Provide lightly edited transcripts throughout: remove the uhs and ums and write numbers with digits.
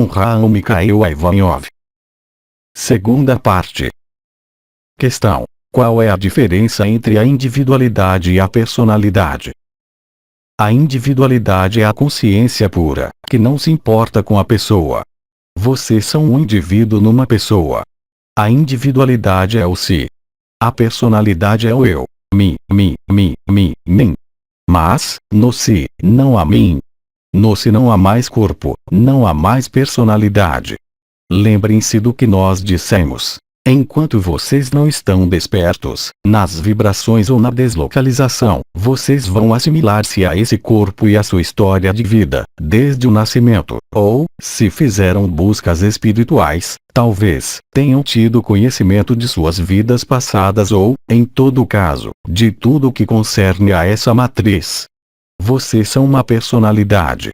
com Raul Mikhail Ivanov. Segunda parte. Questão: qual é a diferença entre a individualidade e a personalidade? A individualidade é a consciência pura, que não se importa com a pessoa. Vocês são um indivíduo numa pessoa. A individualidade é o si. A personalidade é o eu, mim. Mas, no si, não há mim. No si não há mais corpo, não há mais personalidade. Lembrem-se do que nós dissemos. Enquanto vocês não estão despertos, nas vibrações ou na deslocalização, vocês vão assimilar-se a esse corpo e a sua história de vida, desde o nascimento, ou, se fizeram buscas espirituais, talvez, tenham tido conhecimento de suas vidas passadas ou, em todo caso, de tudo o que concerne a essa matriz. Vocês são uma personalidade.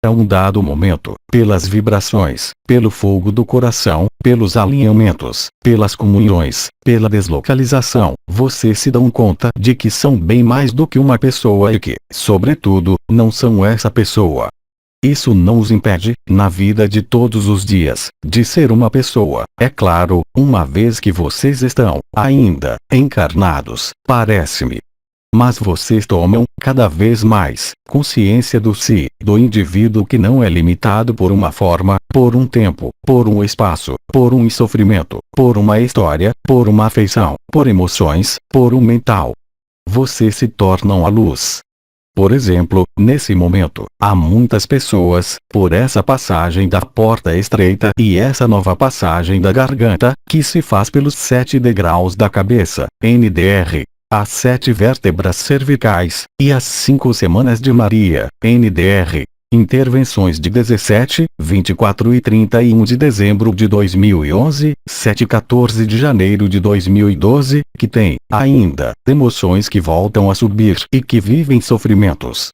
A um dado momento, pelas vibrações, pelo fogo do coração, pelos alinhamentos, pelas comunhões, pela deslocalização, vocês se dão conta de que são bem mais do que uma pessoa e que, sobretudo, não são essa pessoa. Isso não os impede, na vida de todos os dias, de ser uma pessoa, é claro, uma vez que vocês estão, ainda, encarnados, parece-me. Mas vocês tomam, cada vez mais, consciência do si, do indivíduo que não é limitado por uma forma, por um tempo, por um espaço, por um sofrimento, por uma história, por uma afeição, por emoções, por um mental. Vocês se tornam a luz. Por exemplo, nesse momento, há muitas pessoas, por essa passagem da porta estreita e essa nova passagem da garganta, que se faz pelos 7 degraus da cabeça, NDR. As 7 vértebras cervicais, e as 5 semanas de Maria, NDR. Intervenções de 17, 24 e 31 de dezembro de 2011, 7 e 14 de janeiro de 2012, que tem, ainda, emoções que voltam a subir e que vivem sofrimentos.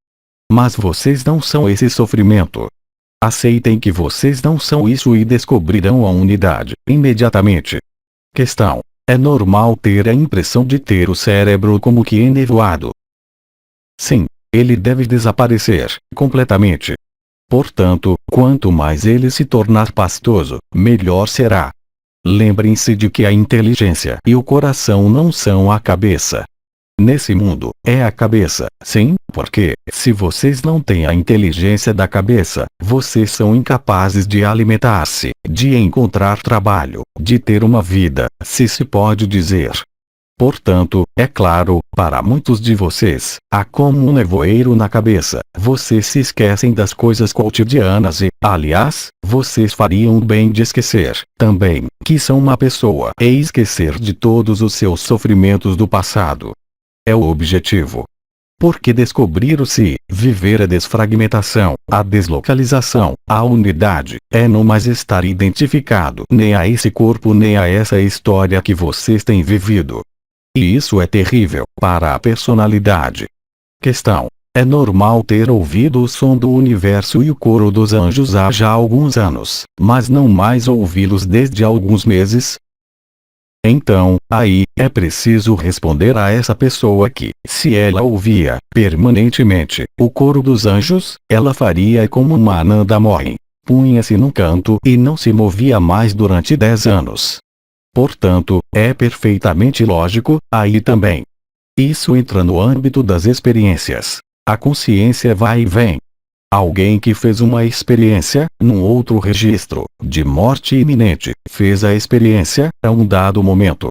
Mas vocês não são esse sofrimento. Aceitem que vocês não são isso e descobrirão a unidade, imediatamente. Questão: é normal ter a impressão de ter o cérebro como que enevoado. Sim, ele deve desaparecer, completamente. Portanto, quanto mais ele se tornar pastoso, melhor será. Lembrem-se de que a inteligência e o coração não são a cabeça. Nesse mundo, é a cabeça, sim, porque, se vocês não têm a inteligência da cabeça, vocês são incapazes de alimentar-se, de encontrar trabalho, de ter uma vida, se pode dizer. Portanto, é claro, para muitos de vocês, há como um nevoeiro na cabeça, vocês se esquecem das coisas cotidianas e, aliás, vocês fariam bem de esquecer, também, que são uma pessoa e esquecer de todos os seus sofrimentos do passado. É o objetivo. Porque descobrir o si, viver a desfragmentação, a deslocalização, a unidade, é não mais estar identificado nem a esse corpo nem a essa história que vocês têm vivido. E isso é terrível, para a personalidade. Questão: é normal ter ouvido o som do universo e o coro dos anjos há já alguns anos, mas não mais ouvi-los desde alguns meses? Então, aí, é preciso responder a essa pessoa que, se ela ouvia, permanentemente, o coro dos anjos, ela faria como uma Ananda Mohin. Punha-se num canto e não se movia mais durante 10 anos. Portanto, é perfeitamente lógico, aí também. Isso entra no âmbito das experiências. A consciência vai e vem. Alguém que fez uma experiência, num outro registro, de morte iminente, fez a experiência, a um dado momento.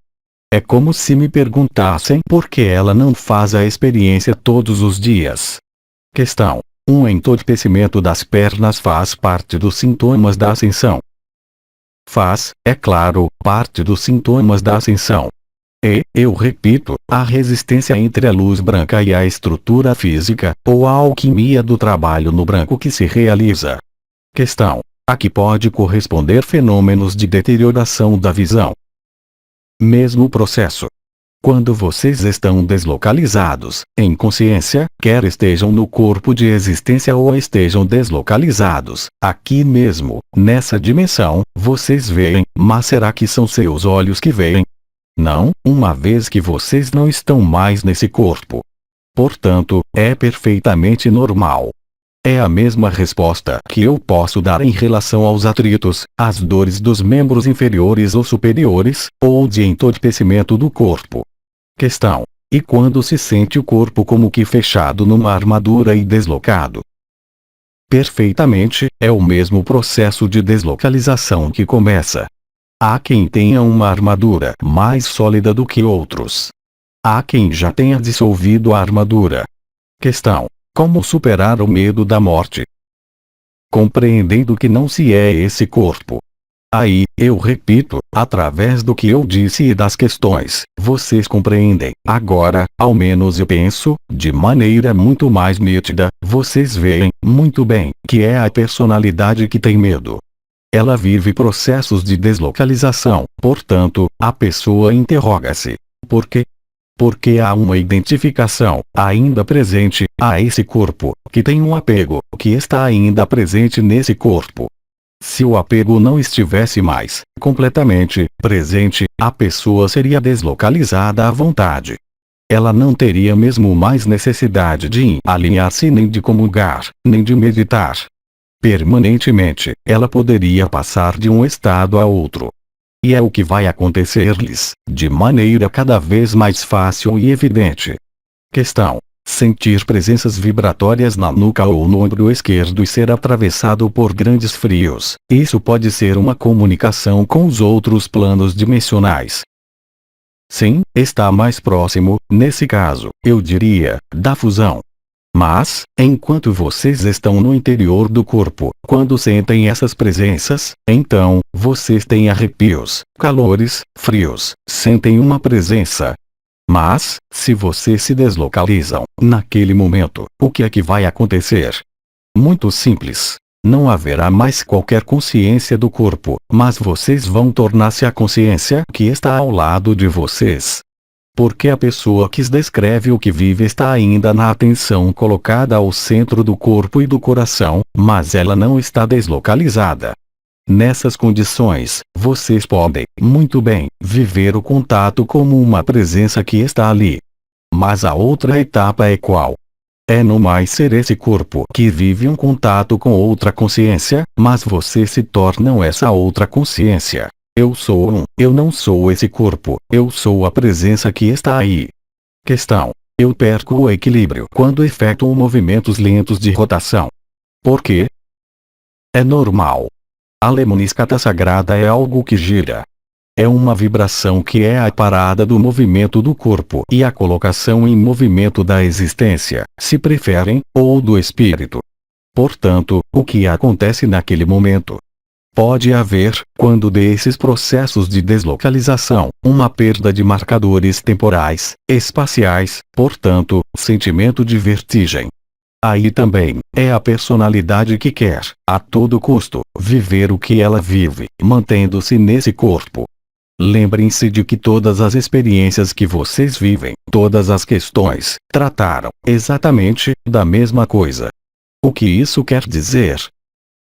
É como se me perguntassem por que ela não faz a experiência todos os dias. Questão: um entorpecimento das pernas faz parte dos sintomas da ascensão? Faz, é claro, parte dos sintomas da ascensão. E, eu repito, a resistência entre a luz branca e a estrutura física, ou a alquimia do trabalho no branco que se realiza. Questão: a que pode corresponder fenômenos de deterioração da visão. Mesmo processo. Quando vocês estão deslocalizados, em consciência, quer estejam no corpo de existência ou estejam deslocalizados, aqui mesmo, nessa dimensão, vocês veem, mas será que são seus olhos que veem? Não, uma vez que vocês não estão mais nesse corpo. Portanto, é perfeitamente normal. É a mesma resposta que eu posso dar em relação aos atritos, às dores dos membros inferiores ou superiores, ou de entorpecimento do corpo. Questão: e quando se sente o corpo como que fechado numa armadura e deslocado? Perfeitamente, é o mesmo processo de deslocalização que começa. Há quem tenha uma armadura mais sólida do que outros. Há quem já tenha dissolvido a armadura. Questão: como superar o medo da morte? Compreendendo que não se é esse corpo. Aí, eu repito, através do que eu disse e das questões, vocês compreendem. Agora, ao menos eu penso, de maneira muito mais nítida, vocês veem, muito bem, que é a personalidade que tem medo. Ela vive processos de deslocalização, portanto, a pessoa interroga-se: por quê? Porque há uma identificação, ainda presente, a esse corpo, que tem um apego, que está ainda presente nesse corpo. Se o apego não estivesse mais, completamente, presente, a pessoa seria deslocalizada à vontade. Ela não teria mesmo mais necessidade de alinhar-se nem de comungar, nem de meditar. Permanentemente, ela poderia passar de um estado a outro. E é o que vai acontecer-lhes, de maneira cada vez mais fácil e evidente. Questão: sentir presenças vibratórias na nuca ou no ombro esquerdo e ser atravessado por grandes frios. Isso pode ser uma comunicação com os outros planos dimensionais. Sim, está mais próximo, nesse caso, eu diria, da fusão. Mas, enquanto vocês estão no interior do corpo, quando sentem essas presenças, então, vocês têm arrepios, calores, frios, sentem uma presença. Mas, se vocês se deslocalizam, naquele momento, o que é que vai acontecer? Muito simples. Não haverá mais qualquer consciência do corpo, mas vocês vão tornar-se a consciência que está ao lado de vocês. Porque a pessoa que descreve o que vive está ainda na atenção colocada ao centro do corpo e do coração, mas ela não está deslocalizada. Nessas condições, vocês podem, muito bem, viver o contato como uma presença que está ali. Mas a outra etapa é qual? É no mais ser esse corpo que vive um contato com outra consciência, mas vocês se tornam essa outra consciência. Eu não sou esse corpo, eu sou a presença que está aí. Questão: eu perco o equilíbrio quando efetuo movimentos lentos de rotação. Por quê? É normal. A lemniscata sagrada é algo que gira. É uma vibração que é a parada do movimento do corpo e a colocação em movimento da existência, se preferem, ou do espírito. Portanto, o que acontece naquele momento? Pode haver, quando desses processos de deslocalização, uma perda de marcadores temporais, espaciais, portanto, sentimento de vertigem. Aí também, é a personalidade que quer, a todo custo, viver o que ela vive, mantendo-se nesse corpo. Lembrem-se de que todas as experiências que vocês vivem, todas as questões, trataram, exatamente, da mesma coisa. O que isso quer dizer?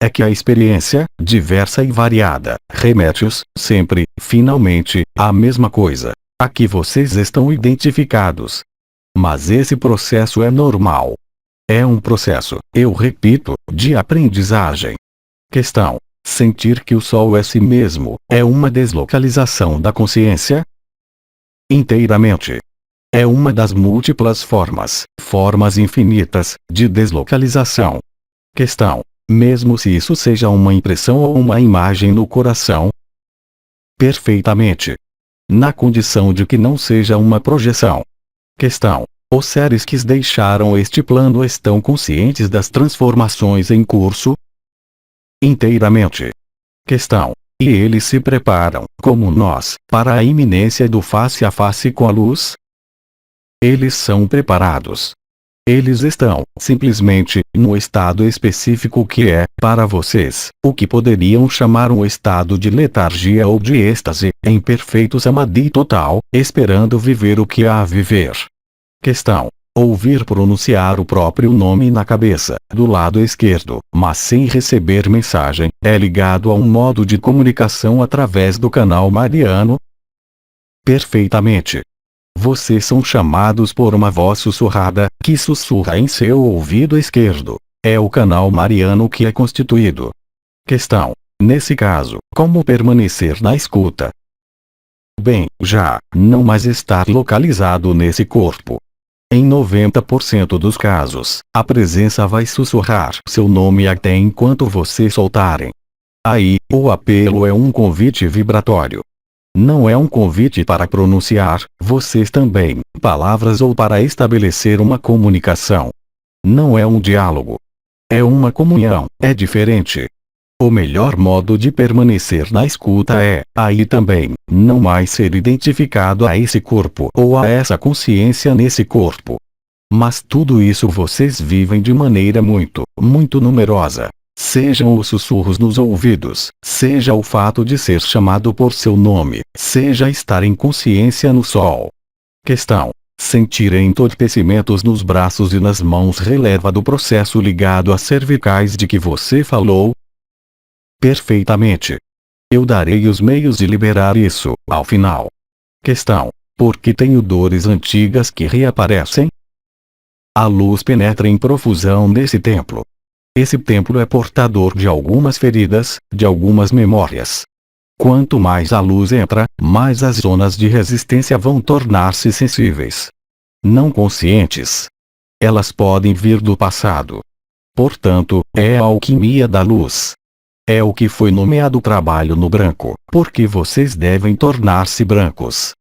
É que a experiência, diversa e variada, remete-os, sempre, finalmente, à mesma coisa, a que vocês estão identificados. Mas esse processo é normal. É um processo, eu repito, de aprendizagem. Questão: sentir que o Sol é si mesmo, é uma deslocalização da consciência? Inteiramente. É uma das múltiplas formas infinitas, de deslocalização. Questão: mesmo se isso seja uma impressão ou uma imagem no coração? Perfeitamente. Na condição de que não seja uma projeção. Questão: os seres que deixaram este plano estão conscientes das transformações em curso? Inteiramente. Questão: e eles se preparam, como nós, para a iminência do face a face com a luz? Eles são preparados. Eles estão, simplesmente, no estado específico que é, para vocês, o que poderiam chamar um estado de letargia ou de êxtase, em perfeito samadhi total, esperando viver o que há a viver. Questão: ouvir pronunciar o próprio nome na cabeça, do lado esquerdo, mas sem receber mensagem, é ligado a um modo de comunicação através do canal mariano? Perfeitamente. Vocês são chamados por uma voz sussurrada, que sussurra em seu ouvido esquerdo. É o canal mariano que é constituído. Questão: nesse caso, como permanecer na escuta? Bem, já não mais estar localizado nesse corpo. Em 90% dos casos, a presença vai sussurrar seu nome até enquanto vocês soltarem. Aí, o apelo é um convite vibratório. Não é um convite para pronunciar, vocês também, palavras ou para estabelecer uma comunicação. Não é um diálogo. É uma comunhão, é diferente. O melhor modo de permanecer na escuta é, aí também, não mais ser identificado a esse corpo ou a essa consciência nesse corpo. Mas tudo isso vocês vivem de maneira muito, muito numerosa. Sejam os sussurros nos ouvidos, seja o fato de ser chamado por seu nome, seja estar em consciência no sol. Questão: sentir entorpecimentos nos braços e nas mãos releva do processo ligado às cervicais de que você falou? Perfeitamente. Eu darei os meios de liberar isso, ao final. Questão: por que tenho dores antigas que reaparecem? A luz penetra em profusão nesse templo. Esse templo é portador de algumas feridas, de algumas memórias. Quanto mais a luz entra, mais as zonas de resistência vão tornar-se sensíveis. Não conscientes. Elas podem vir do passado. Portanto, é a alquimia da luz. É o que foi nomeado trabalho no branco, porque vocês devem tornar-se brancos.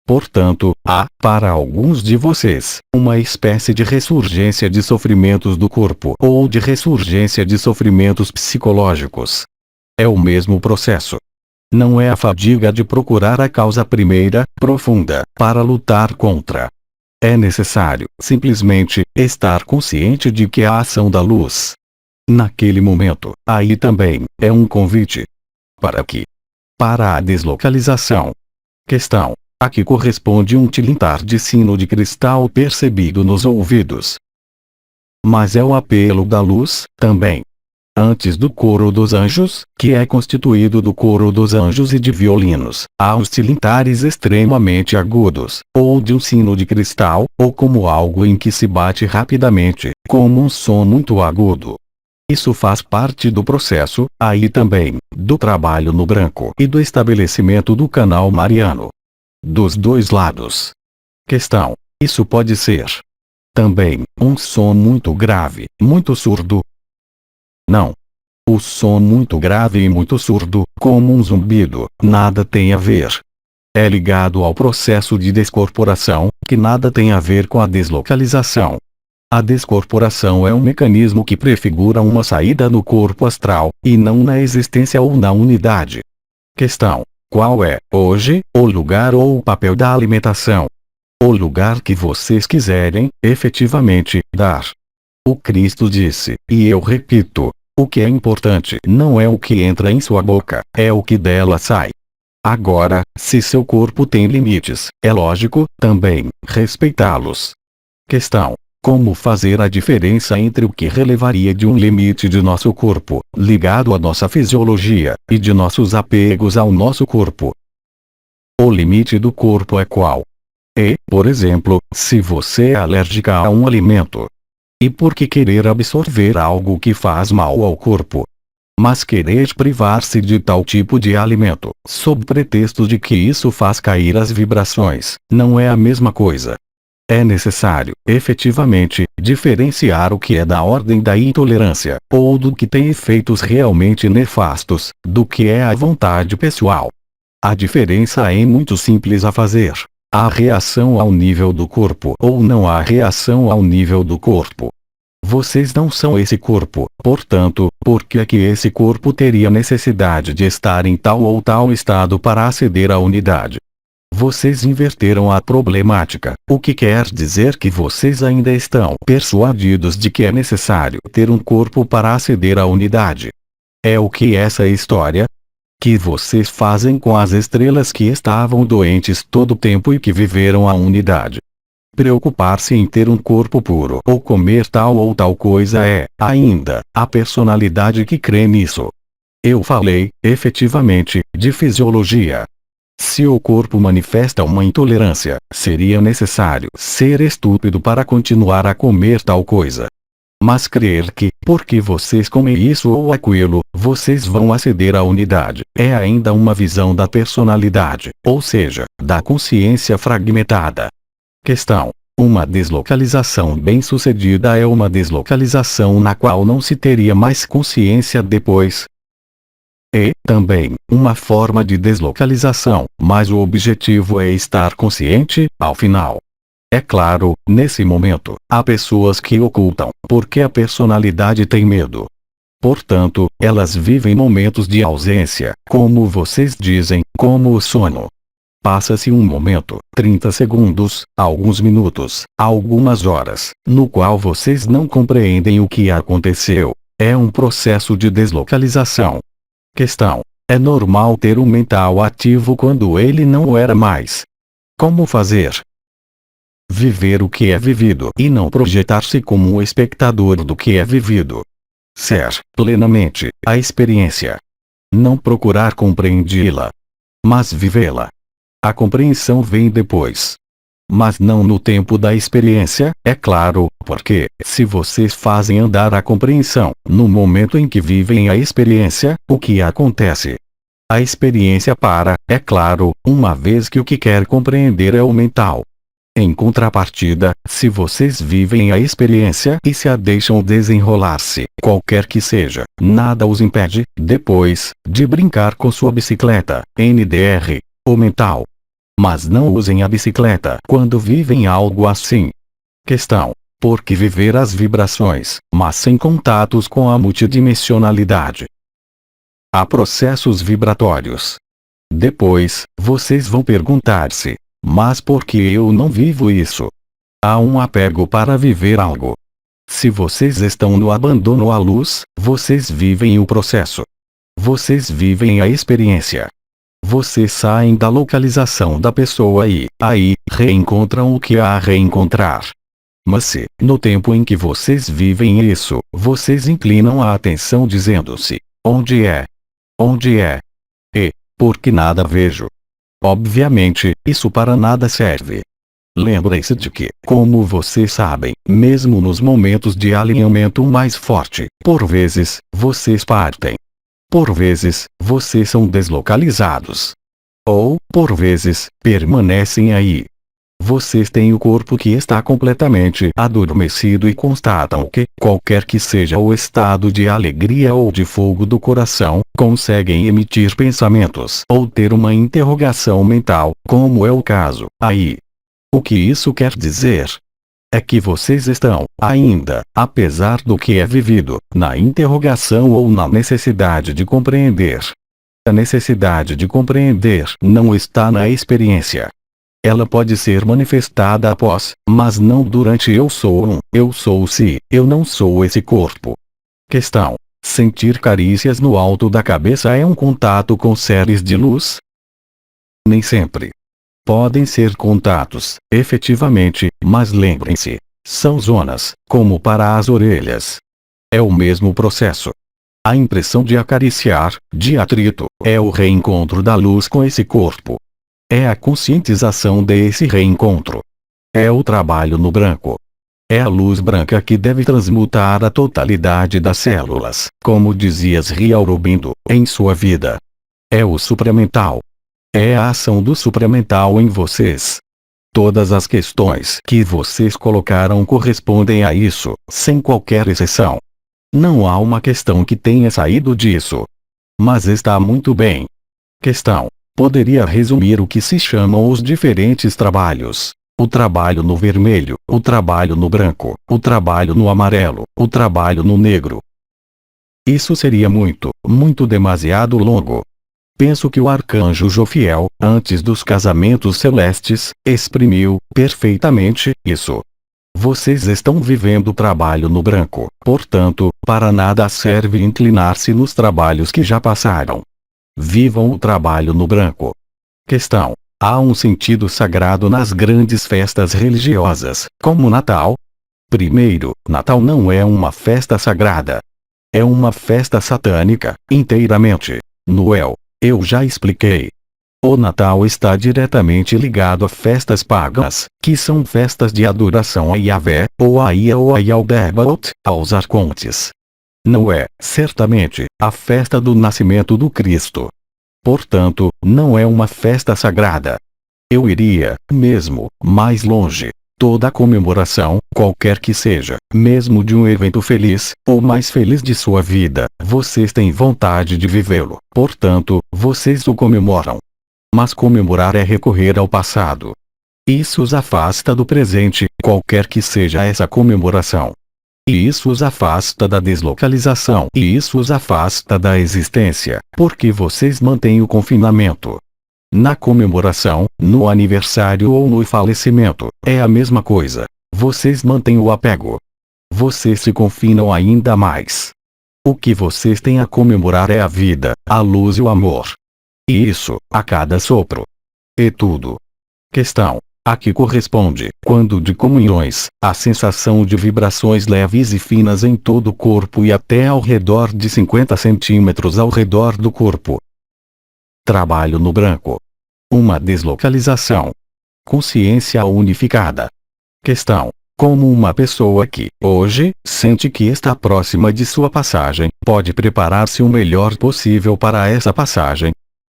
Portanto, há, para alguns de vocês, uma espécie de ressurgência de sofrimentos do corpo ou de ressurgência de sofrimentos psicológicos. É o mesmo processo. Não é a fadiga de procurar a causa primeira, profunda, para lutar contra. É necessário, simplesmente, estar consciente de que a ação da luz. Naquele momento, aí também, é um convite. Para quê? Para a deslocalização. Questão: a que corresponde um tilintar de sino de cristal percebido nos ouvidos. Mas é o apelo da luz, também. Antes do coro dos anjos, que é constituído do coro dos anjos e de violinos, há os tilintares extremamente agudos, ou de um sino de cristal, ou como algo em que se bate rapidamente, como um som muito agudo. Isso faz parte do processo, aí também, do trabalho no branco e do estabelecimento do canal mariano. Dos dois lados. Questão: isso pode ser também um som muito grave, muito surdo? Não. O som muito grave e muito surdo, como um zumbido, nada tem a ver. É ligado ao processo de descorporação, que nada tem a ver com a deslocalização. A descorporação é um mecanismo que prefigura uma saída no corpo astral, e não na existência ou na unidade. Questão: qual é, hoje, o lugar ou o papel da alimentação? O lugar que vocês quiserem, efetivamente, dar. O Cristo disse, e eu repito, o que é importante não é o que entra em sua boca, é o que dela sai. Agora, se seu corpo tem limites, é lógico, também, respeitá-los. Questão: como fazer a diferença entre o que relevaria de um limite de nosso corpo, ligado à nossa fisiologia, e de nossos apegos ao nosso corpo? O limite do corpo é qual? Por exemplo, se você é alérgica a um alimento. E por que querer absorver algo que faz mal ao corpo? Mas querer privar-se de tal tipo de alimento, sob pretexto de que isso faz cair as vibrações, não é a mesma coisa. É necessário, efetivamente, diferenciar o que é da ordem da intolerância, ou do que tem efeitos realmente nefastos, do que é a vontade pessoal. A diferença é muito simples a fazer. Há reação ao nível do corpo ou não há reação ao nível do corpo. Vocês não são esse corpo, portanto, por que é que esse corpo teria necessidade de estar em tal ou tal estado para aceder à unidade? Vocês inverteram a problemática, o que quer dizer que vocês ainda estão persuadidos de que é necessário ter um corpo para aceder à unidade. É o que essa história que vocês fazem com as estrelas que estavam doentes todo o tempo e que viveram a unidade. Preocupar-se em ter um corpo puro ou comer tal ou tal coisa é, ainda, a personalidade que crê nisso. Eu falei, efetivamente, de fisiologia. Se o corpo manifesta uma intolerância, seria necessário ser estúpido para continuar a comer tal coisa. Mas crer que, porque vocês comem isso ou aquilo, vocês vão aceder à unidade, é ainda uma visão da personalidade, ou seja, da consciência fragmentada. Questão: uma deslocalização bem-sucedida é uma deslocalização na qual não se teria mais consciência depois. E, também, uma forma de deslocalização, mas o objetivo é estar consciente, ao final. É claro, nesse momento, há pessoas que ocultam, porque a personalidade tem medo. Portanto, elas vivem momentos de ausência, como vocês dizem, como o sono. Passa-se um momento, 30 segundos, alguns minutos, algumas horas, no qual vocês não compreendem o que aconteceu. É um processo de deslocalização. Questão: é normal ter um mental ativo quando ele não o era mais. Como fazer? Viver o que é vivido e não projetar-se como um espectador do que é vivido. Ser, plenamente, a experiência. Não procurar compreendê-la, mas vivê-la. A compreensão vem depois. Mas não no tempo da experiência, é claro, porque, se vocês fazem andar a compreensão, no momento em que vivem a experiência, o que acontece? A experiência para, é claro, uma vez que o que quer compreender é o mental. Em contrapartida, se vocês vivem a experiência e se a deixam desenrolar-se, qualquer que seja, nada os impede, depois, de brincar com sua bicicleta, NDR, o mental. Mas não usem a bicicleta quando vivem algo assim. Questão: por que viver as vibrações, mas sem contatos com a multidimensionalidade? Há processos vibratórios. Depois, vocês vão perguntar-se: mas por que eu não vivo isso? Há um apego para viver algo. Se vocês estão no abandono à luz, vocês vivem o processo. Vocês vivem a experiência. Vocês saem da localização da pessoa e, aí, reencontram o que há a reencontrar. Mas se, no tempo em que vocês vivem isso, vocês inclinam a atenção dizendo-se: onde é? Onde é? E, porque nada vejo. Obviamente, isso para nada serve. Lembrem-se de que, como vocês sabem, mesmo nos momentos de alinhamento mais forte, por vezes, vocês partem. Por vezes, vocês são deslocalizados. Ou, por vezes, permanecem aí. Vocês têm o corpo que está completamente adormecido e constatam que, qualquer que seja o estado de alegria ou de fogo do coração, conseguem emitir pensamentos ou ter uma interrogação mental, como é o caso, aí. O que isso quer dizer? É que vocês estão, ainda, apesar do que é vivido, na interrogação ou na necessidade de compreender. A necessidade de compreender não está na experiência. Ela pode ser manifestada após, mas não durante eu sou se, eu não sou esse corpo. Questão: sentir carícias no alto da cabeça é um contato com seres de luz? Nem sempre. Podem ser contatos, efetivamente, mas lembrem-se, são zonas, como para as orelhas. É o mesmo processo. A impressão de acariciar, de atrito, é o reencontro da luz com esse corpo. É a conscientização desse reencontro. É o trabalho no branco. É a luz branca que deve transmutar a totalidade das células, como dizia Sri Aurobindo, em sua vida. É o supramental. É a ação do supramental em vocês. Todas as questões que vocês colocaram correspondem a isso, sem qualquer exceção. Não há uma questão que tenha saído disso. Mas está muito bem. Questão: poderia resumir o que se chamam os diferentes trabalhos. O trabalho no vermelho, o trabalho no branco, o trabalho no amarelo, o trabalho no negro. Isso seria muito, muito demasiado longo. Penso que o arcanjo Jofiel, antes dos casamentos celestes, exprimiu, perfeitamente, isso. Vocês estão vivendo o trabalho no branco, portanto, para nada serve inclinar-se nos trabalhos que já passaram. Vivam o trabalho no branco. Questão: há um sentido sagrado nas grandes festas religiosas, como Natal? Primeiro, Natal não é uma festa sagrada. É uma festa satânica, inteiramente. Noel, eu já expliquei. O Natal está diretamente ligado a festas pagas, que são festas de adoração a Yahvé, ou a Ia ou a Yaldabaoth, aos arcontes. Não é, certamente, a festa do nascimento do Cristo. Portanto, não é uma festa sagrada. Eu iria, mesmo, mais longe. Toda comemoração, qualquer que seja, mesmo de um evento feliz, ou mais feliz de sua vida, vocês têm vontade de vivê-lo, portanto, vocês o comemoram. Mas comemorar é recorrer ao passado. Isso os afasta do presente, qualquer que seja essa comemoração. E isso os afasta da deslocalização. E isso os afasta da existência, porque vocês mantêm o confinamento. Na comemoração, no aniversário ou no falecimento, é a mesma coisa. Vocês mantêm o apego. Vocês se confinam ainda mais. O que vocês têm a comemorar é a vida, a luz e o amor. E isso, a cada sopro. E tudo. Questão. A que corresponde, quando de comunhões, a sensação de vibrações leves e finas em todo o corpo e até ao redor de 50 centímetros ao redor do corpo. Trabalho no branco. Uma deslocalização. Consciência unificada. Questão. Como uma pessoa que, hoje, sente que está próxima de sua passagem, pode preparar-se o melhor possível para essa passagem?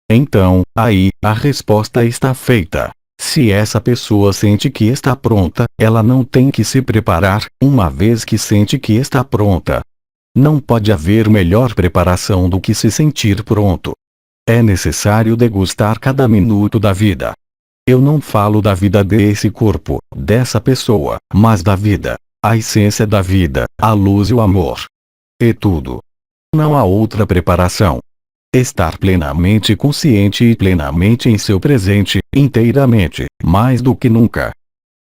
Então, aí, a resposta está feita. Se essa pessoa sente que está pronta, ela não tem que se preparar, uma vez que sente que está pronta. Não pode haver melhor preparação do que se sentir pronto. É necessário degustar cada minuto da vida. Eu não falo da vida desse corpo, dessa pessoa, mas da vida, a essência da vida, a luz e o amor. E tudo. Não há outra preparação. Estar plenamente consciente e plenamente em seu presente, inteiramente, mais do que nunca.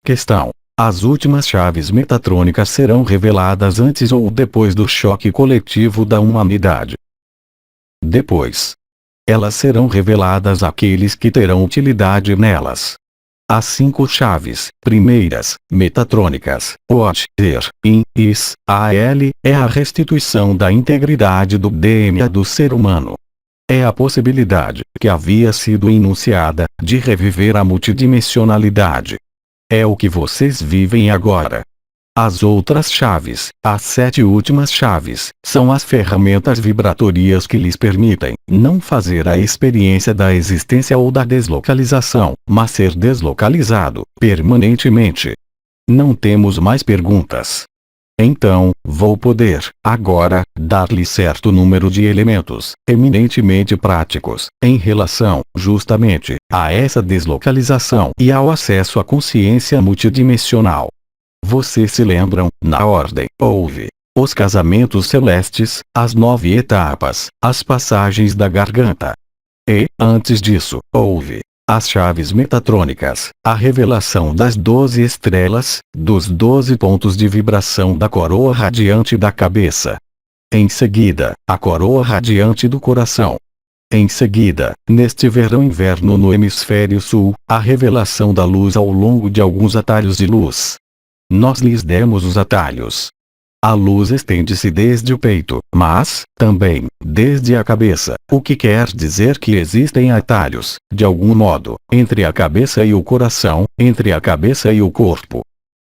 Questão. As últimas chaves metatrônicas serão reveladas antes ou depois do choque coletivo da humanidade. Depois. Elas serão reveladas àqueles que terão utilidade nelas. As 5 chaves, primeiras, metatrônicas, What, Er, In, Is, Al, é a restituição da integridade do DNA do ser humano. É a possibilidade, que havia sido enunciada, de reviver a multidimensionalidade. É o que vocês vivem agora. As outras chaves, as 7 últimas chaves, são as ferramentas vibratórias que lhes permitem, não fazer a experiência da existência ou da deslocalização, mas ser deslocalizado, permanentemente. Não temos mais perguntas. Então, vou poder, agora, dar-lhe certo número de elementos, eminentemente práticos, em relação, justamente, a essa deslocalização e ao acesso à consciência multidimensional. Vocês se lembram, na ordem, houve os casamentos celestes, as 9 etapas, as passagens da garganta. E, antes disso, houve as chaves metatrônicas, a revelação das 12 estrelas, dos 12 pontos de vibração da coroa radiante da cabeça. Em seguida, a coroa radiante do coração. Em seguida, neste verão-inverno no hemisfério sul, a revelação da luz ao longo de alguns atalhos de luz. Nós lhes demos os atalhos. A luz estende-se desde o peito, mas, também, desde a cabeça, o que quer dizer que existem atalhos, de algum modo, entre a cabeça e o coração, entre a cabeça e o corpo.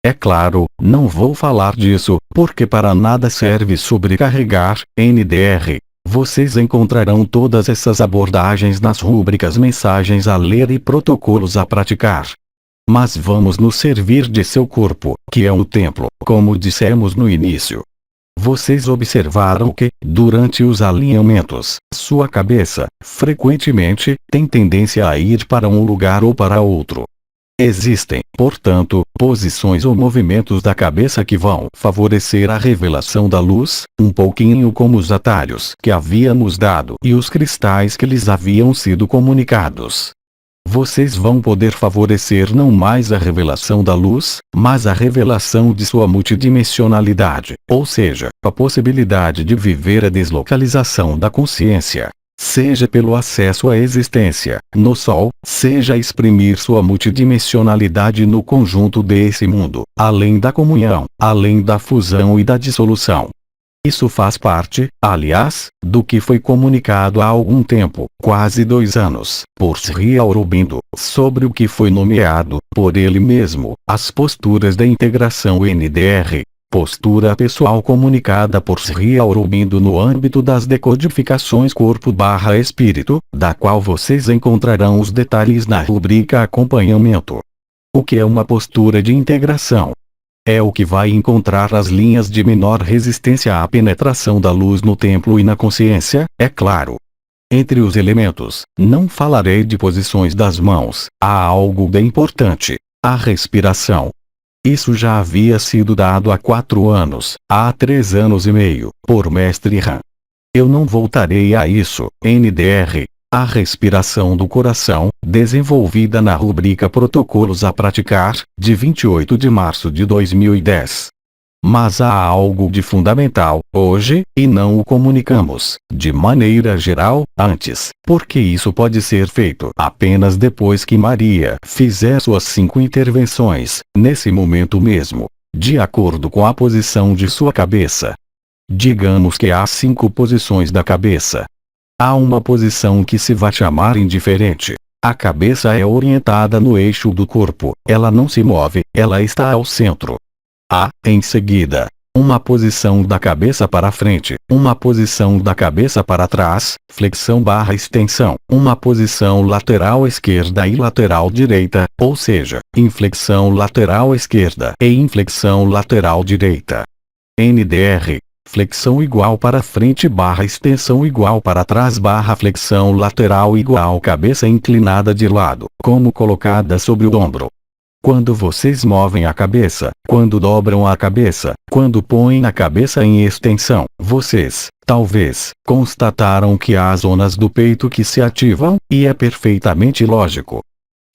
É claro, não vou falar disso, porque para nada serve sobrecarregar, NDR. Vocês encontrarão todas essas abordagens nas rúbricas mensagens a ler e protocolos a praticar. Mas vamos nos servir de seu corpo, que é um templo, como dissemos no início. Vocês observaram que, durante os alinhamentos, sua cabeça, frequentemente, tem tendência a ir para um lugar ou para outro. Existem, portanto, posições ou movimentos da cabeça que vão favorecer a revelação da luz, um pouquinho como os atalhos que havíamos dado e os cristais que lhes haviam sido comunicados. Vocês vão poder favorecer não mais a revelação da luz, mas a revelação de sua multidimensionalidade, ou seja, a possibilidade de viver a deslocalização da consciência. Seja pelo acesso à existência, no Sol, seja exprimir sua multidimensionalidade no conjunto desse mundo, além da comunhão, além da fusão e da dissolução. Isso faz parte, aliás, do que foi comunicado há algum tempo, quase 2 anos, por Sri Aurobindo, sobre o que foi nomeado, por ele mesmo, as posturas da integração NDR. Postura pessoal comunicada por Sri Aurobindo no âmbito das decodificações corpo/espírito, da qual vocês encontrarão os detalhes na rubrica Acompanhamento. O que é uma postura de integração? É o que vai encontrar as linhas de menor resistência à penetração da luz no templo e na consciência, é claro. Entre os elementos, não falarei de posições das mãos, há algo bem importante: a respiração. Isso já havia sido dado há 4 anos, há 3 anos e meio, por Mestre Han. Eu não voltarei a isso. NDR. A respiração do coração, desenvolvida na rubrica Protocolos a Praticar, de 28 de março de 2010. Mas há algo de fundamental, hoje, e não o comunicamos, de maneira geral, antes, porque isso pode ser feito apenas depois que Maria fizer suas 5 intervenções, nesse momento mesmo, de acordo com a posição de sua cabeça. Digamos que há 5 posições da cabeça. Há uma posição que se vai chamar indiferente. A cabeça é orientada no eixo do corpo, ela não se move, ela está ao centro. Há, em seguida, uma posição da cabeça para frente, uma posição da cabeça para trás, flexão/extensão, uma posição lateral esquerda e lateral direita, ou seja, inflexão lateral esquerda e inflexão lateral direita. NDR. Flexão igual para frente/extensão igual para trás/flexão lateral igual cabeça inclinada de lado, como colocada sobre o ombro. Quando vocês movem a cabeça, quando dobram a cabeça, quando põem a cabeça em extensão, vocês, talvez, constataram que há zonas do peito que se ativam, e é perfeitamente lógico.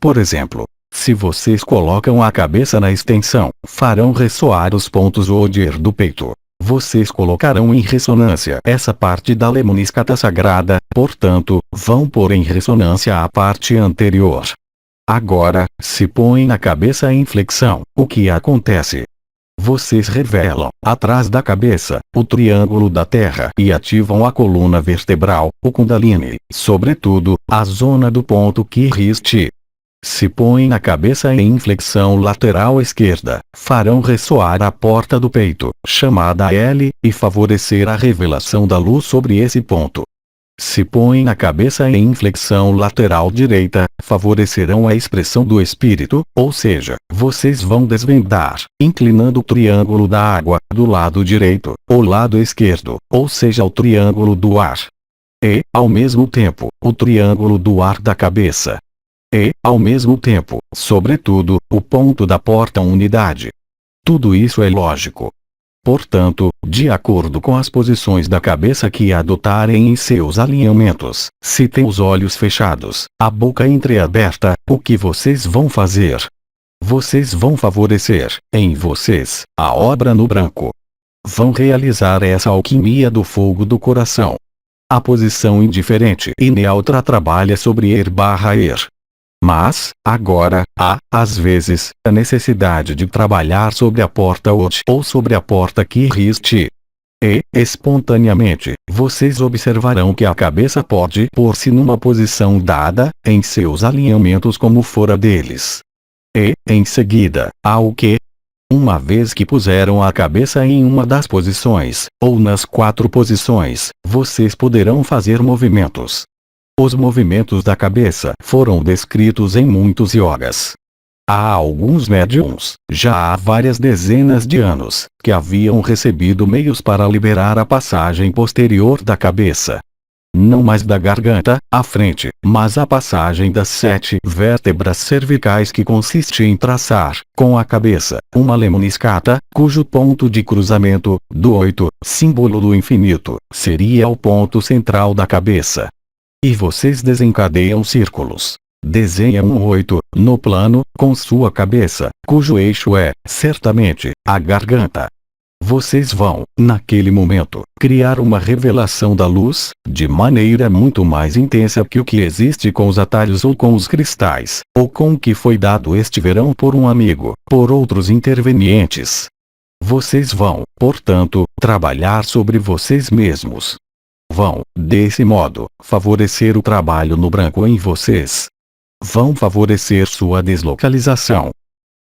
Por exemplo, se vocês colocam a cabeça na extensão, farão ressoar os pontos Odir do peito. Vocês colocarão em ressonância essa parte da lemniscata sagrada, portanto, vão pôr em ressonância a parte anterior. Agora, se põem a cabeça em flexão, o que acontece? Vocês revelam, atrás da cabeça, o triângulo da terra e ativam a coluna vertebral, o Kundalini, sobretudo, a zona do ponto Kirishti. Se põem a cabeça em flexão lateral esquerda, farão ressoar a porta do peito, chamada L, e favorecer a revelação da luz sobre esse ponto. Se põem a cabeça em flexão lateral direita, favorecerão a expressão do espírito, ou seja, vocês vão desvendar, inclinando o triângulo da água, do lado direito, ou lado esquerdo, ou seja o triângulo do ar. E, ao mesmo tempo, o triângulo do ar da cabeça. E, ao mesmo tempo, sobretudo, o ponto da porta unidade. Tudo isso é lógico. Portanto, de acordo com as posições da cabeça que adotarem em seus alinhamentos, se tem os olhos fechados, a boca entreaberta, o que vocês vão fazer? Vocês vão favorecer, em vocês, a obra no branco. Vão realizar essa alquimia do fogo do coração. A posição indiferente e neutra trabalha sobre er/er. Mas, agora, há, às vezes, a necessidade de trabalhar sobre a porta Od ou sobre a porta Kirishti. E, espontaneamente, vocês observarão que a cabeça pode pôr-se numa posição dada, em seus alinhamentos como fora deles. E, em seguida, há o que? Uma vez que puseram a cabeça em uma das posições, ou nas 4 posições, vocês poderão fazer movimentos. Os movimentos da cabeça foram descritos em muitos yogas. Há alguns médiums, já há várias dezenas de anos, que haviam recebido meios para liberar a passagem posterior da cabeça. Não mais da garganta, à frente, mas a passagem das 7 vértebras cervicais que consiste em traçar, com a cabeça, uma lemniscata, cujo ponto de cruzamento, do 8, símbolo do infinito, seria o ponto central da cabeça. E vocês desencadeiam círculos. Desenham um 8, no plano, com sua cabeça, cujo eixo é, certamente, a garganta. Vocês vão, naquele momento, criar uma revelação da luz, de maneira muito mais intensa que o que existe com os atalhos ou com os cristais, ou com o que foi dado este verão por um amigo, por outros intervenientes. Vocês vão, portanto, trabalhar sobre vocês mesmos. Vão, desse modo, favorecer o trabalho no branco em vocês. Vão favorecer sua deslocalização.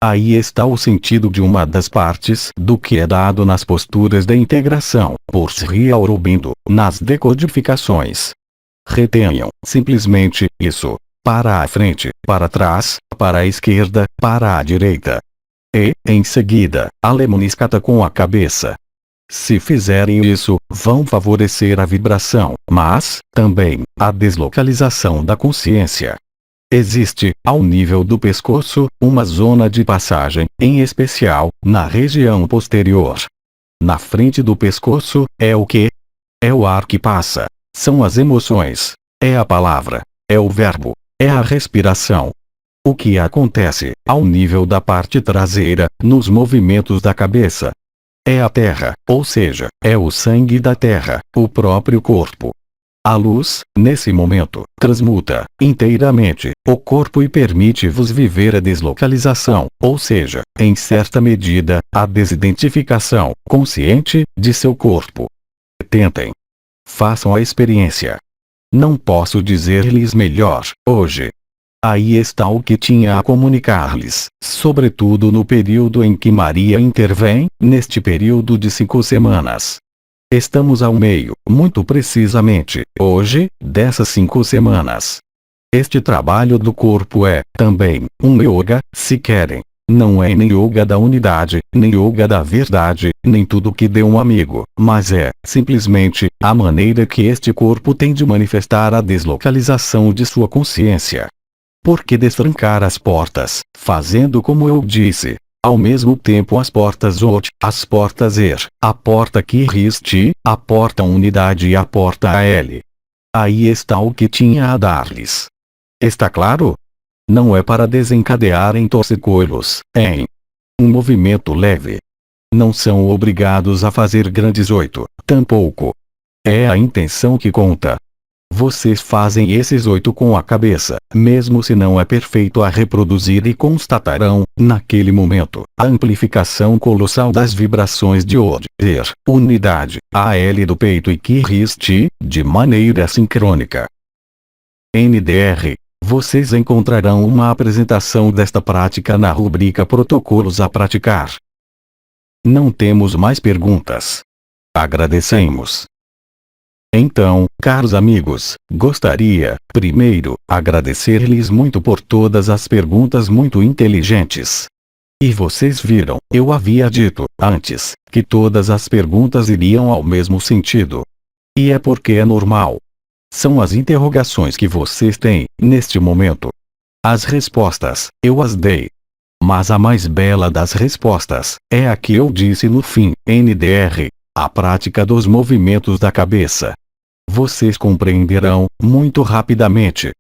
Aí está o sentido de uma das partes do que é dado nas posturas de integração por Sri Aurobindo, nas decodificações. Retenham simplesmente isso: para a frente, para trás, para a esquerda, para a direita. E, em seguida, a lemniscata com a cabeça. Se fizerem isso, vão favorecer a vibração, mas, também, a deslocalização da consciência. Existe, ao nível do pescoço, uma zona de passagem, em especial, na região posterior. Na frente do pescoço, é o que? É o ar que passa. São as emoções. É a palavra. É o verbo. É a respiração. O que acontece, ao nível da parte traseira, nos movimentos da cabeça? É a terra, ou seja, é o sangue da terra, o próprio corpo. A luz, nesse momento, transmuta, inteiramente, o corpo e permite-vos viver a deslocalização, ou seja, em certa medida, a desidentificação, consciente, de seu corpo. Tentem. Façam a experiência. Não posso dizer-lhes melhor, hoje. Aí está o que tinha a comunicar-lhes, sobretudo no período em que Maria intervém, neste período de 5 semanas. Estamos ao meio, muito precisamente, hoje, dessas 5 semanas. Este trabalho do corpo é, também, um yoga, se querem. Não é nem yoga da unidade, nem yoga da verdade, nem tudo que dê um amigo, mas é, simplesmente, a maneira que este corpo tem de manifestar a deslocalização de sua consciência. Por que destrancar as portas, fazendo como eu disse? Ao mesmo tempo as portas OT, as portas ER, a porta KIRIST, a porta unidade e a porta AL. Aí está o que tinha a dar-lhes. Está claro? Não é para desencadear em torcicolos, em um movimento leve. Não são obrigados a fazer grandes 8, tampouco. É a intenção que conta. Vocês fazem esses 8 com a cabeça, mesmo se não é perfeito a reproduzir, e constatarão, naquele momento, a amplificação colossal das vibrações de OD, ER, unidade, AL do peito e KIRIST, de maneira sincrônica. NDR. Vocês encontrarão uma apresentação desta prática na rubrica Protocolos a Praticar. Não temos mais perguntas. Agradecemos. Então, caros amigos, gostaria, primeiro, agradecer-lhes muito por todas as perguntas muito inteligentes. E vocês viram, eu havia dito, antes, que todas as perguntas iriam ao mesmo sentido. E é porque é normal. São as interrogações que vocês têm, neste momento. As respostas, eu as dei. Mas a mais bela das respostas, é a que eu disse no fim, NDR, a prática dos movimentos da cabeça. Vocês compreenderão, muito rapidamente.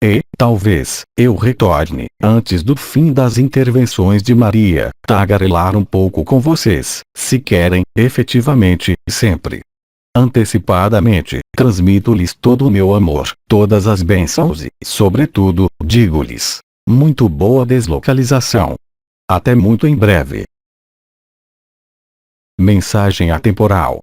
E, talvez, eu retorne, antes do fim das intervenções de Maria, tagarelar um pouco com vocês, se querem, efetivamente, sempre. Antecipadamente, transmito-lhes todo o meu amor, todas as bênçãos e, sobretudo, digo-lhes: muito boa deslocalização. Até muito em breve. Mensagem atemporal.